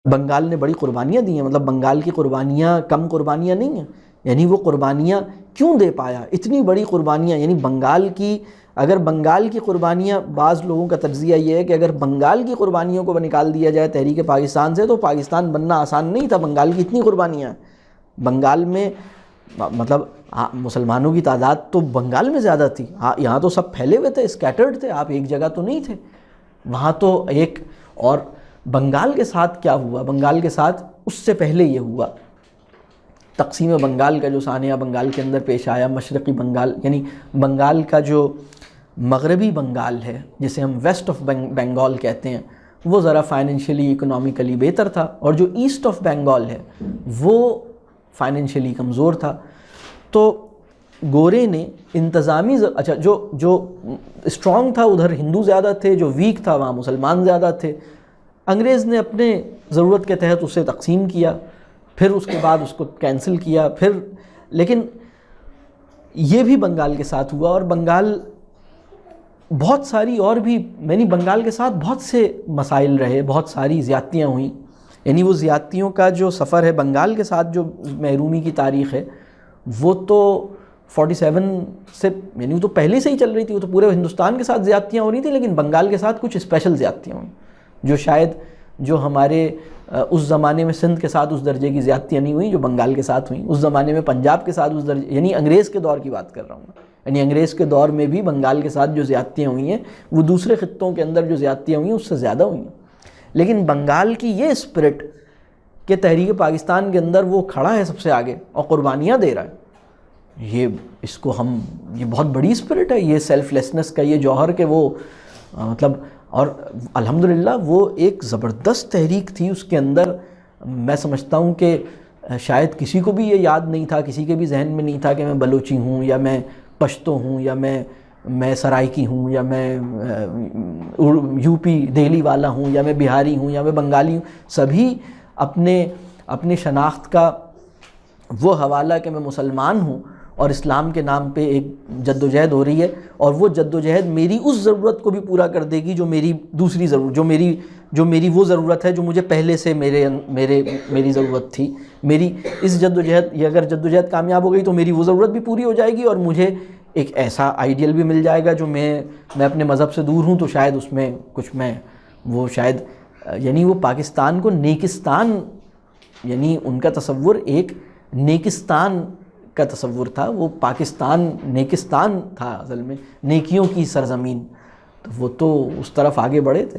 بنگال نے بڑی قربانیاں دی ہیں، مطلب بنگال کی قربانیاں کم قربانیاں نہیں ہیں، یعنی وہ قربانیاں کیوں دے پایا، اتنی بڑی قربانیاں، یعنی بنگال کی، اگر بنگال کی قربانیاں، بعض لوگوں کا تجزیہ یہ ہے کہ اگر بنگال کی قربانیوں کو نکال دیا جائے تحریک پاکستان سے تو پاکستان بننا آسان نہیں تھا، بنگال کی اتنی قربانیاں ہیں۔ بنگال میں مطلب مسلمانوں کی تعداد تو بنگال میں زیادہ تھی، یہاں تو سب پھیلے ہوئے تھے، اسکیٹرڈ تھے، آپ ایک جگہ تو نہیں تھے وہاں تو ایک۔ اور بنگال کے ساتھ کیا ہوا، بنگال کے ساتھ اس سے پہلے یہ ہوا، تقسیم بنگال کا جو سانحہ بنگال کے اندر پیش آیا، مشرقی بنگال یعنی بنگال کا جو مغربی بنگال ہے جسے ہم ویسٹ آف بنگال کہتے ہیں، وہ ذرا فائنینشلی اکنامیکلی بہتر تھا، اور جو ایسٹ آف بنگال ہے وہ فائنینشلی کمزور تھا۔ تو گورے نے انتظامی اچھا جو اسٹرانگ تھا ادھر ہندو زیادہ تھے، جو ویک تھا وہاں مسلمان زیادہ تھے، انگریز نے اپنے ضرورت کے تحت اسے تقسیم کیا، پھر اس کے بعد اس کو کینسل کیا، پھر لیکن یہ بھی بنگال کے ساتھ ہوا، اور بنگال بہت ساری اور بھی یعنی بنگال کے ساتھ بہت سے مسائل رہے، بہت ساری زیادتیاں ہوئیں، یعنی وہ زیادتیوں کا جو سفر ہے بنگال کے ساتھ، جو محرومی کی تاریخ ہے وہ تو 47 سے یعنی وہ تو پہلے سے ہی چل رہی تھی، وہ تو پورے ہندوستان کے ساتھ زیادتیاں ہو رہی تھیں، لیکن بنگال کے ساتھ کچھ اسپیشل زیادتیاں ہوئیں جو شاید جو ہمارے اس زمانے میں سندھ کے ساتھ اس درجے کی زیادتیاں نہیں ہوئیں جو بنگال کے ساتھ ہوئیں، اس زمانے میں پنجاب کے ساتھ اس درجے، یعنی انگریز کے دور کی بات کر رہا ہوں میں، یعنی انگریز کے دور میں بھی بنگال کے ساتھ جو زیادتیاں ہوئی ہیں وہ دوسرے خطوں کے اندر جو زیادتیاں ہوئی ہیں اس سے زیادہ ہوئی ہیں۔ لیکن بنگال کی یہ اسپرٹ کہ تحریک پاکستان کے اندر وہ کھڑا ہے سب سے آگے اور قربانیاں دے رہا ہے، یہ اس کو ہم یہ بہت بڑی اسپرٹ ہے، یہ سیلف لیسنس کا یہ جوہر کہ وہ مطلب، اور الحمدللہ وہ ایک زبردست تحریک تھی اس کے اندر۔ میں سمجھتا ہوں کہ شاید کسی کو بھی یہ یاد نہیں تھا، کسی کے بھی ذہن میں نہیں تھا کہ میں بلوچی ہوں یا میں پشتو ہوں یا میں سرائکی ہوں یا میں یو پی دہلی والا ہوں یا میں بہاری ہوں یا میں بنگالی ہوں، سبھی اپنے شناخت کا وہ حوالہ کہ میں مسلمان ہوں اور اسلام کے نام پہ ایک جدوجہد ہو رہی ہے، اور وہ جدوجہد میری اس ضرورت کو بھی پورا کر دے گی جو میری دوسری ضرورت، جو میری وہ ضرورت ہے جو مجھے پہلے سے میری ضرورت تھی، میری اس جدوجہد، یہ اگر جدوجہد کامیاب ہو گئی تو میری وہ ضرورت بھی پوری ہو جائے گی، اور مجھے ایک ایسا آئیڈیل بھی مل جائے گا جو میں اپنے مذہب سے دور ہوں تو شاید اس میں کچھ میں وہ شاید یعنی وہ پاکستان کو نیکستان، یعنی ان کا تصور ایک نیکستان کا تصور تھا، وہ پاکستان نیکستان تھا اصل میں، نیکیوں کی سرزمین، تو وہ تو اس طرف آگے بڑھے تھے۔